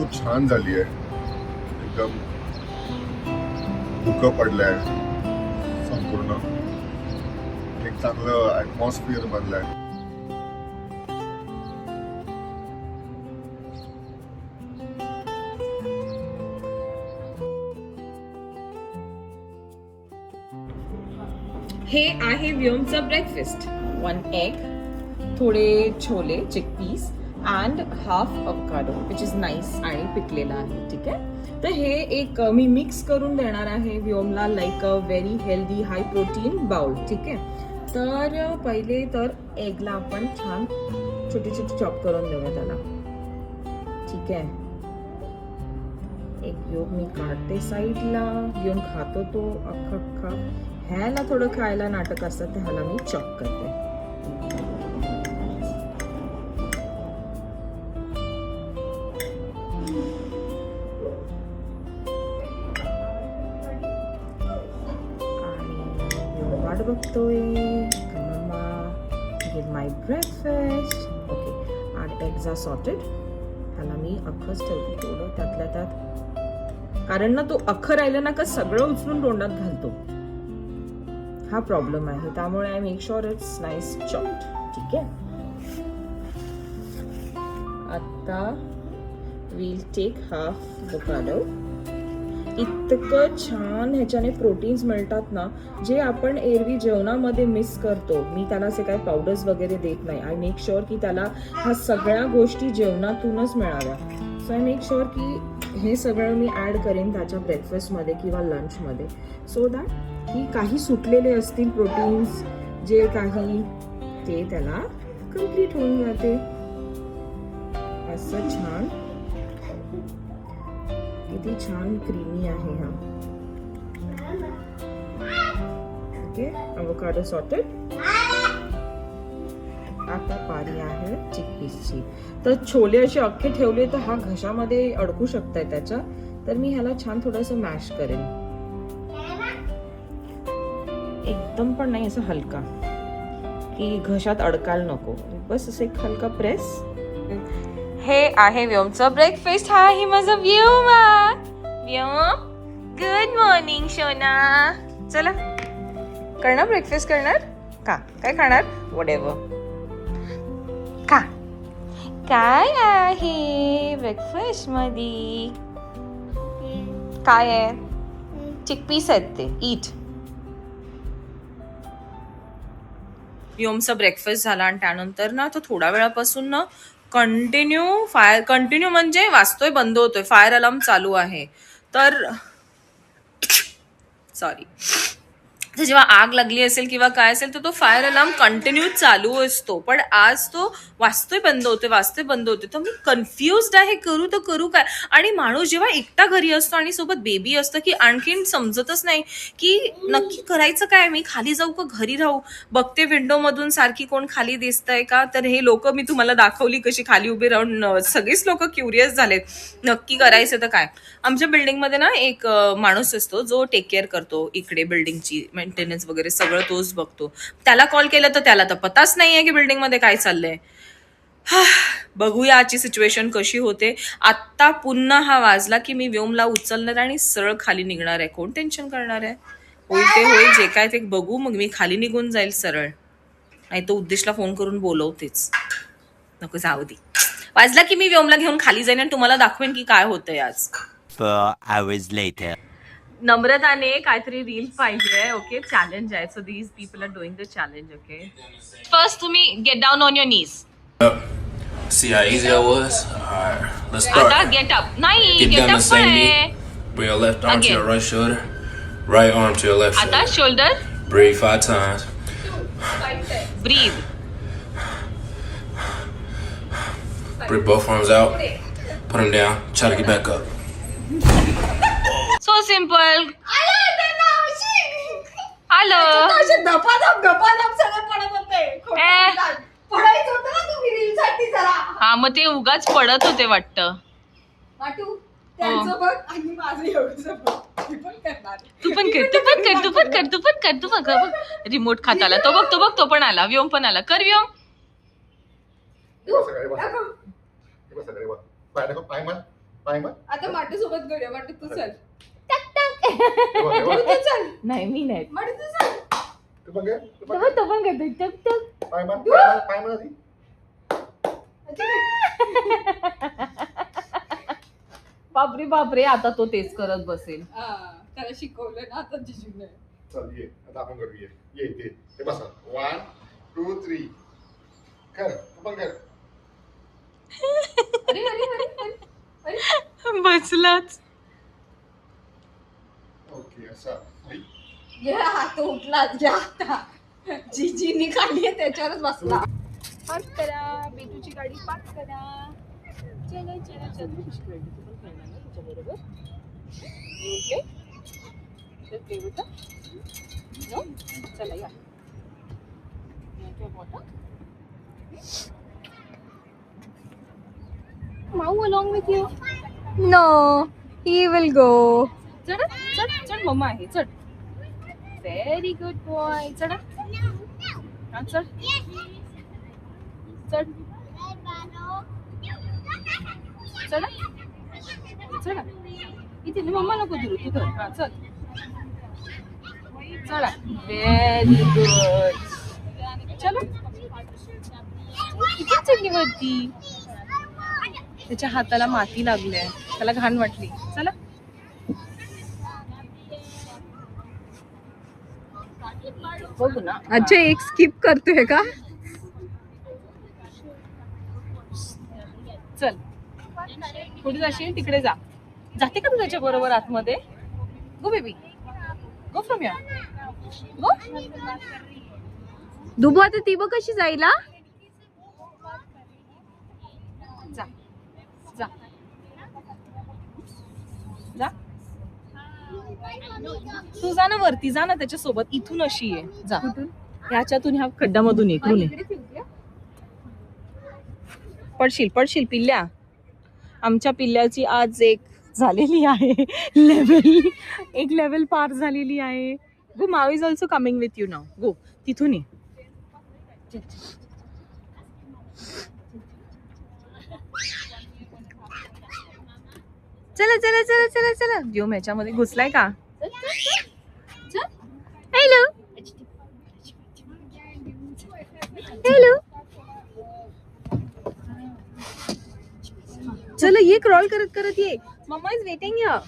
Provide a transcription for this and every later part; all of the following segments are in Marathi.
खूप छान झाली आहे. एकदम धुकं पडलंय संपूर्ण. एक चांगलं ॲटमॉस्फिअर बनलंय. हे आहे व्योमचा ब्रेकफास्ट. 1 egg, थोडे chole chickpeas and half avocado which is nice आणि पिकलेला आहे. ठीक आहे, तर हे एक मी मिक्स करून देणार आहे व्योमला, like a very healthy high protein bowl. ठीक आहे, तर पहिले तर एगला आपण छान छोटे छोटे चॉप करून देऊया त्याला. ठीक आहे, एक व्योम मी काढते साईडला. व्योम खातो तो अख्खा. ह्याला थोडं खायला नाटक असतं, ते ह्याला मी चॉप करते. आणि वाट बघतोय. मम्मा गिव्ह माय ब्रेकफास्ट. ओके, आणि एग्ज आर सॉर्टेड. ह्याला मी अख्खच ठेवते थोडं त्यातल्या त्यात, कारण ना तो अख्खं राहिलं ना का सगळं उचलून तोंडात घालतो. हा प्रॉब्लेम आहे, त्यामुळे I make sure it's nice chopped. ठीक आहे, आता वील टेक हाफ अवोकाडो. इतकं छान ह्याच्याने प्रोटीन्स मिळतात ना, जे आपण एरवी जेवणामध्ये मिस करतो. मी त्याला असे काही पावडर्स वगैरे देत नाही. आय मेक शुअर की त्याला ह्या सगळ्या गोष्टी जेवणातूनच मिळाव्या. सो आय मेक शुअर की हे सगळं मी ऍड करेन त्याच्या ब्रेकफास्टमध्ये किंवा लंचमध्ये, सो दॅट की काही सुटलेले असतील प्रोटीन्स जे काही, ते त्याला कम्प्लीट होऊन जाते. असं छान, किती छान क्रीमी आहे हा. Okay, avocado sorted. आता पारी आहे चिकपीसची. तर छोले असे अख्खे ठेवले तर हा घशामध्ये अडकू शकताय त्याच्या, तर मी ह्याला छान थोडंसं मॅश करेन. एकदम पण नाही, असं हलका की घशात अडकायला नको, बस असं एक हलका प्रेस. हे आहे व्योमचा ब्रेकफास्ट. हा आहे माझा व्योमा. व्योम, गुड मॉर्निंग शोना. चला, करणार ब्रेकफास्ट? करणार का? काय खाणार? व्हॉटएव्हर. का काय आहे ब्रेकफास्ट मध्ये? काय आहे? चिकपीस आहेत ते. ईट. व्योमचा ब्रेकफास्ट झाला आणि त्यानंतर ना तो थोड्या वेळापासून ना कंटिन्यू म्हणजे वाजतोय बंद होतोय, फायर अलार्म चालू आहे. तर सॉरी, तर जेव्हा आग लागली असेल किंवा काय असेल तर तो फायर अलार्म कंटिन्यू चालू असतो. पण आज तो वाजतोय बंद होते, वाजतोय बंद होते. तर मी कन्फ्युज्ड आहे, करू तर करू काय. आणि माणूस जेव्हा एकटा घरी असतो आणि सोबत बेबी असतं की आणखीन समजतच नाही की नक्की करायचं काय. मी खाली जाऊ का घरी राहू. बघते विंडो मधून सारखी कोण खाली दिसतंय का, तर हे लोक मी तुम्हाला दाखवली कशी खाली उभे राहून सगळीच लोक क्युरियस झालेत नक्की करायचं तर काय. आमच्या बिल्डिंगमध्ये ना एक माणूस असतो जो टेक केअर करतो इकडे बिल्डिंगची मेंटेनन्स वगैरे सगळं तोच बघतो. त्याला कॉल केला तर त्याला तर पताच नाहीये की बिल्डिंग मध्ये काय चाललंय. बघूया आजची सिच्युएशन कशी होते. आत्ता पुन्हा हा वाजला की मी व्योमला उचलणार आणि सरळ खाली निघणार आहे. कोण टेन्शन करणार आहे. होईल ते होईल, जे काय ते बघू. मग मी खाली निघून जाईल सरळ, नाही तो उद्देशला फोन करून बोलवतेच. नको, जाऊ दे. वाजला की मी व्योमला घेऊन खाली जाईन आणि तुम्हाला दाखवेन की काय होतंय आज. 4 hours later. नम्रताने काहीतरी रील पाहिजे आहे. ओके, चॅलेंज आहे. So these people are doing the challenge. Okay, first तुम्ही get down on your knees. See how easy that was? Alright, let's start. आता गेट अप. नाही, Get get down up the पण same आहे. knee. Bring your left arm to Again. your right shoulder. Right arm to your left आता shoulder. Shoulder. Breathe 5 times. Breathe. Bring both arms out. Put them down. Try to get back up. So simple. Hello. हा, मग ते उगाच पडत होते वाटतं. तू पण कर. रिमोट खात आला तो पण आला. व्योम पण आला. कर व्योम. सगळे पाय पाय मार. आता माटूसोबत करूया. माटू तू चल. हे बघ, हे बघ. तू चल. नाही मी नाही. माटू तू चल. तू बघ हे, तू बघ. तो पण करतोय टक टक. पाय मार, पाय मार, पाय मार आधी. बापरे बापरे, आता तो तेच करत बसेल. त्याला शिकवलं ना आता जिजूने. चल ये, आता आपण करू. ये इथे. हे बसा. 1 2 3 कर. तू पण कर. अरे अरे अरे अरे. बसलाच. ओके असा. आई. घ्या तो उठलाच घ्या आता. जीजीनी खाली त्याच्यावरच बसला. पार्क करा बेटूची गाडी पार्क करा. चला चला चला. बरोबर ओके तर ते होतं नो. चला या माऊ along with you. No, he will go. चढ चढ चढ मम्मा आहे चढ. Very good boy. चढा हा चढ चढ चढा चढा. इथे मम्मा नको धरू तू धर. हा चल चला. Very good. चलो किती चढली वरती. त्याच्या हाताला माती लागली आहे. त्याला घाण वाटली. चला बघू ना. अच्छा एक स्किप करतोय का. चल कुठे जाशील तिकडे जा. जाते का तू त्याच्या बरोबर आतमध्ये. गो बेबी गो फ्रॉम या गो. दुबू आता ती बघ कशी जाईला. जा जा जा. तू जा ना वरती. जा ना त्याच्यासोबत. इथून अशी आहे. जा ह्याच्यातून ह्या खड्ड्यामधून इकडून ये. पडशील पडशील पिल्ल्या. आमच्या पिल्ल्याची आज एक झालेली आहे लेवल. एक लेवल पार झालेली आहे. गो माऊ is also coming with you now. Go तिथून ये. चला चला चला चला चला. व्योम ह्याच्यामध्ये घुसलाय का. Hello hello. चलो ये क्रॉल करत करत ये. Mamma is waiting here.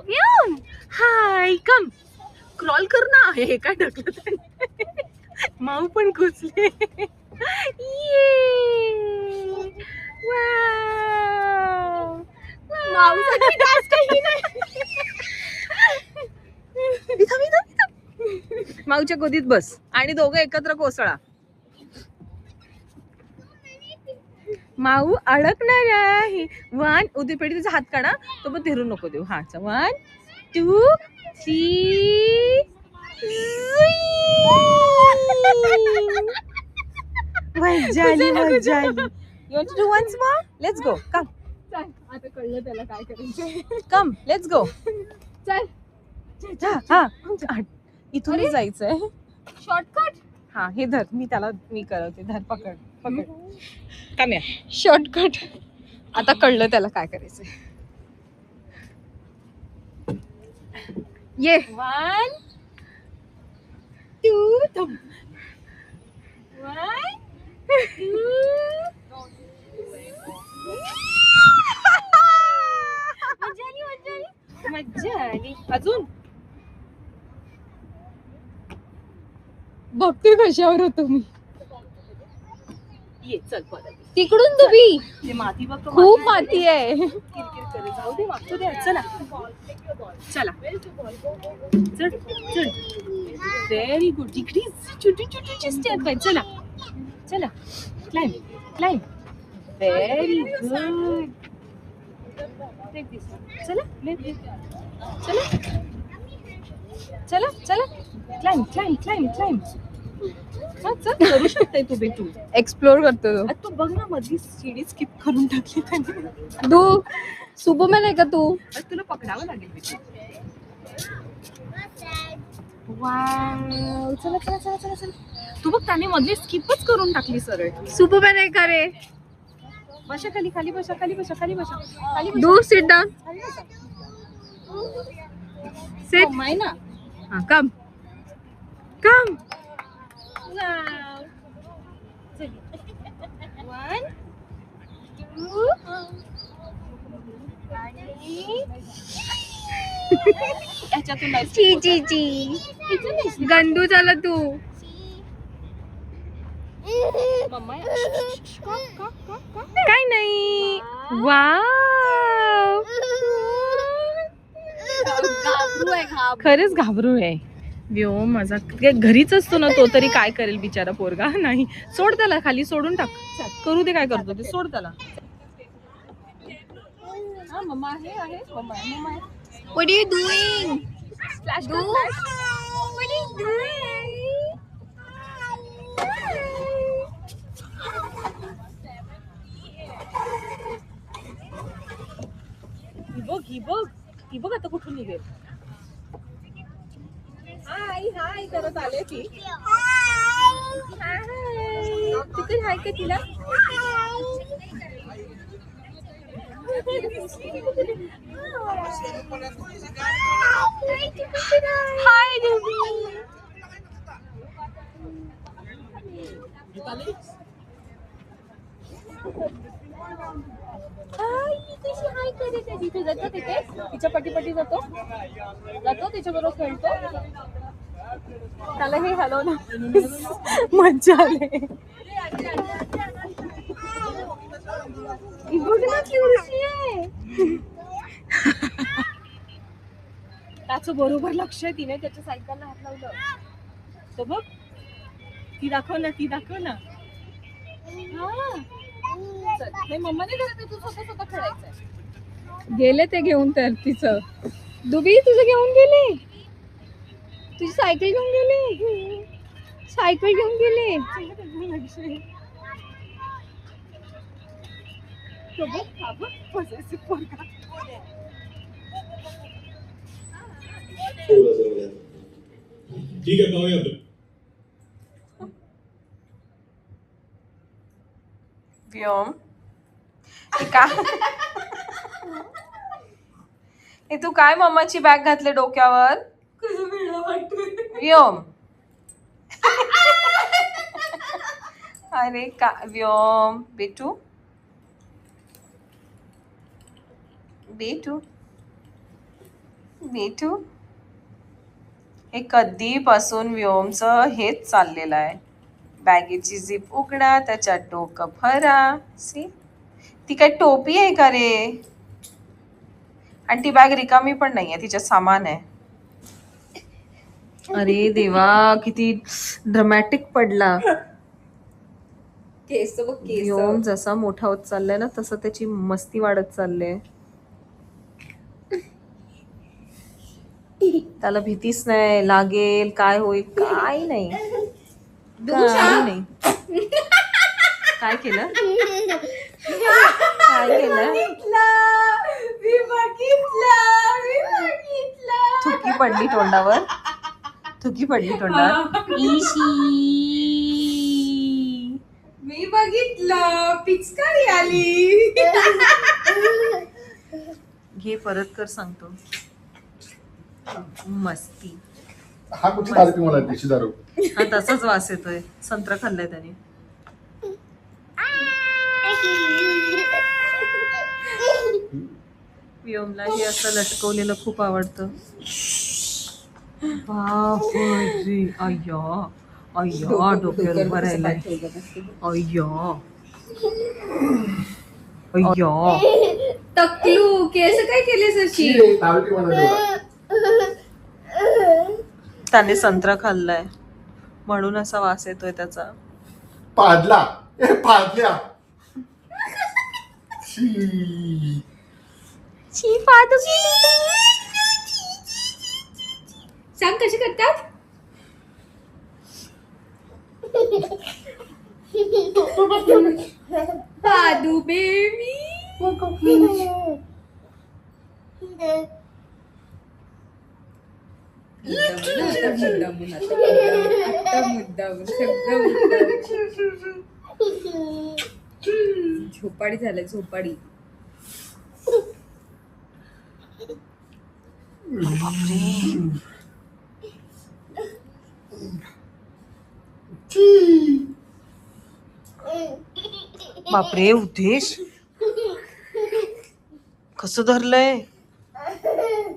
Vyom hi come. Crawl कर ना. हे काय ढकलत आहे. माऊ पण घुसले. ये वाव. माऊसाठी डान्स काही नाही. इथं इथं इथं. माऊच्या गोदीत बस आणि दोघं एकत्र कोसळा. माऊ अडकणार आहे. 1 उदयपेटी तिचा हात काढा. तो पण धरून नको देऊ. हा 1 2 3. मजा आली मजा आली. You want to do once more? Let's go. Come. चल आता कळलं त्याला काय करायचं. Come, let's go. चल. हा इथून जायचंय. शॉर्टकट. हा हे धर. मी करवते. धर पकड पकड. कम या. शॉर्टकट. आता कळलं त्याला काय करायचंय. ये 1 2 1 2. मजा आली. अजून बघते कशावर होतो मी. ये चल परत. तिकडून तुम्ही. ते माती बघ. खूप माती आहे. किरकिर करे. जाऊ दे मागतो दे. चला चला चढ चढ. Very good. इकडे छोटी छोटी स्टेप आहे. चला चला क्लाइम क्लाइम. Very good. चला चला चला चला. Climb climb climb climb. चल करू शकते तू बेटू. एक्सप्लोर करतो तू. बघ ना मधली शिडी स्किप करून टाकली त्याने. तू सुपरमॅन आहे का तू. तुला पकडावं लागेल बेटू. वाव. चला चला चला चला चला. तू बघ त्याने मध्ये स्किपच करून टाकली सरळ. सुपरमॅन आहे का रे? बसा खाली खाली बसा खाली बसा खाली बसा खाली बसा. Do sit down. खाली बसा. सिट. मम्मा आहे ना. हा, कम कम. वाव. चल. 1 2 आणि याच्यातून नाही. ची ची ची. गंदू झाला तू. मम्मा काय नाही. वाव. घाबरू आहे घाबरू. खरंच घाबरू आहे. व्योम माझा घरीच असतो ना तो, तरी काय करेल बिचारा पोरगा. नाही, सोड त्याला खाली, सोडून टाक. करू दे काय करतो ते, सोड त्याला. हा मम्मा आहे मम्मा आहे. What are you doing? Splash Do? splash. What are you doing? ही बघ आता कुठून निघेल. हाय हाय करत आले ती. तिकडे हाय का तिला? Hi baby. कशी हाय करत आहे. तिथे जातो, तिथे तिच्या पटी जातो तिच्याबरोबर खेळतो. त्याला हे हलव ना. मज्जा आली. त्याचं बरोबर लक्ष आहे. तिने त्याच्या सायकलला हात लावलं. तो बघ, ती दाखव ना. हा. चल, हे मम्मा नाही करत आहे, तू स्वतः खेळायचंय. गेले ते घेऊन तर तिचं. दुबी तुझं घेऊन गेले. तुझी सायकल घेऊन गेले. तो बघ, हा बघ, possessive पोरगा. ठीक आहे पाहूया आपण. व्योम हे काय? हे तू काय मम्माची बॅग घातले डोक्यावर? व्योम. अरे का व्योम. बेटू हे कधीपासून व्योमचं हेच चाललेलं आहे. बॅगेची झिप उघडा, त्याच्यात डोकं भरा. सी, ती काय टोपी आहे का रे? आणि ती बॅग रिकामी पण नाहीये, तिच्यात सामान आहे. अरे देवा, किती ड्रामॅटिक पडला. केस बघ, व्योम जसा मोठा होत चाललाय ना, तसं त्याची मस्ती वाढत चालले. त्याला भीतीच नाही, लागेल काय होईल काय नाही. काय केलं? थुकी पडली तोंडावर. इशी. मी बघितलं, पिचकारी आली. घे परत कर सांगतो. मस्ती. हा कुठची दारू ती मला देशी दारू. हा तसाच वास येतोय. संत्रा खाल्लाय त्याने. व्योमला हे असं लटकवलेलं खूप आवडतं. बापरे. अय्या डोक्यावर उभं राहिलाय. अय्या टकलू, केस काय केलेस अशी? दारू ती मला देऊ. त्याने संत्रा खाल्लाय म्हणून असा वास येतोय त्याचा. पाडला. पाडल्या. छी. सांग कशी करतात? पादू बेबी. झोपाडी झालंय झोपाडी. बापरे उद्देश कसं धरलंय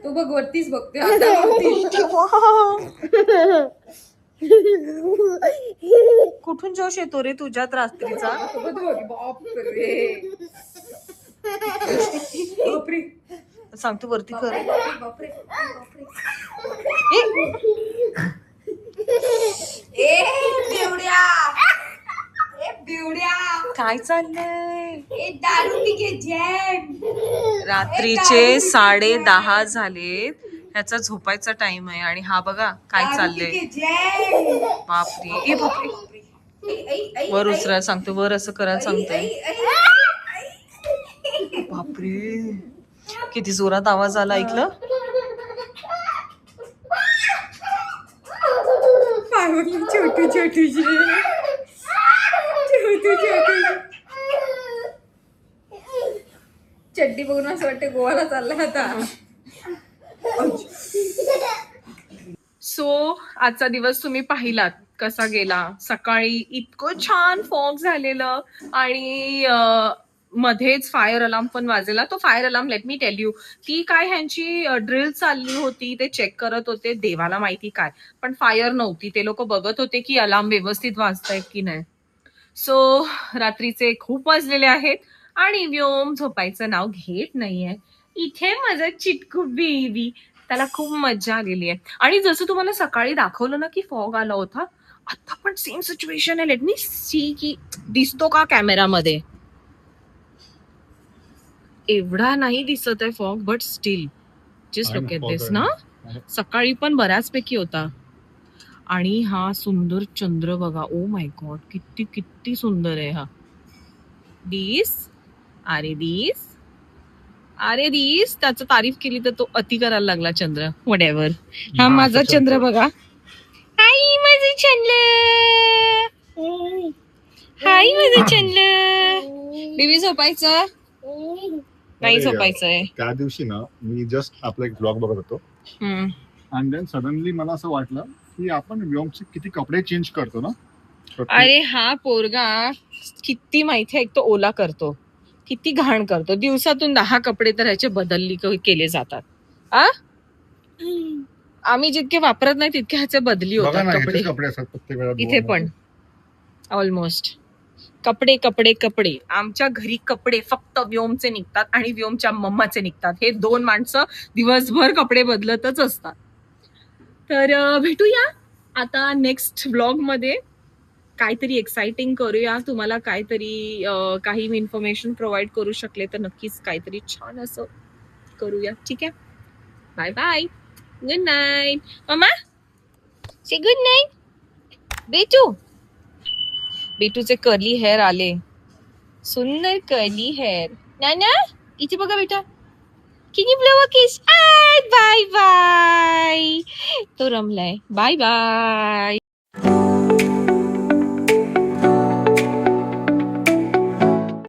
तो बघ वरतीच बघते आता कुठून जोश येतो रे तुझ्यात रात्रीचा. बापरे बापरे सांगतो वरती कर. काय चाललंय. रात्रीचे 10:30 झालेत. ह्याचा झोपायचा टाइम आहे आणि हा बघा काय चाललंय. बापरे बापरे वर उचरायला सांगतो वर असं करायला सांगतोय. बापरे किती जोरात आवाज आला ऐकलं. छोटू छोटूची चड्डी बघून असं वाटतं गोवाला चाललाय आता. सो आजचा दिवस तुम्ही पाहिलात कसा गेला. सकाळी इतकं छान फॉग झालेलं आणि मध्येच फायर अलार्म पण वाजलेला. तो fire alarm let me tell you ती काय ह्यांची ड्रिल चालली होती ते चेक करत होते देवाला माहिती काय. पण फायर नव्हती. ते लोक बघत होते की अलार्म व्यवस्थित वाजतायत की नाही. सो रात्रीचे खूप वाजलेले आहेत आणि व्योम झोपायचं नाव घेत नाहीये. इथे माझा चिटकू बेबी त्याला खूप मजा आलेली आहे. आणि जसं तुम्हाला सकाळी दाखवलं ना की फॉग आला होता आता पण सेम सिच्युएशन आहे. लेट मी सी की दिसतो का कॅमेरामध्ये. एवढा नाही दिसत आहे fog but still just look at this ना. सकाळी पण बऱ्याचपैकी होता. आणि हा सुंदर चंद्र बघा. ओ माय गॉड किती किती सुंदर आहे हा. दिस अरे दिस अरे दिस त्याचं तारीफ केली तर तो अति करायला लागला चंद्र. वडॅवर हा माझा चंद्र बघा. हाय माझं चंद्र हाय माझं चंद्र. बेबी झोपायचं नाही झोपायचंय. त्या दिवशी ना मी जस्ट आपला एक ब्लॉग बघत होतो आणि देन सडनली मला असं वाटलं की आपण व्योमचे किती कपडे चेंज करतो ना. अरे हा पोरगा किती माहितीये. एक तो ओला करतो किती घाण करतो. दिवसातून 10 कपडे तर ह्याचे बदलली केले जातात. आम्ही जितके वापरत नाही तितके ह्याचे बदली होतात कपडे. कपडे असतात प्रत्येक वेळा इथे पण ऑलमोस्ट कपडे कपडे कपडे. आमच्या घरी कपडे फक्त व्योमचे निघतात आणि व्योमच्या मम्माचे निघतात. हे 2 माणसं दिवसभर कपडे बदलतच असतात. तर भेटूया आता नेक्स्ट व्लॉग मध्ये. काहीतरी एक्साइटिंग करूया. तुम्हाला काहीतरी काही इन्फॉर्मेशन प्रोव्हाइड करू शकले तर नक्कीच काहीतरी छान असं करूया. ठीक आहे. Bye bye. Good night. मम्मा से गुड नाईट. बेटू बेटूचे कर्ली हेअर आले. सुंदर कर्ली हेअर. नाना इथे बघा बेटा. Can you blow a kiss? Bye bye. तो रमलाय. Bye bye.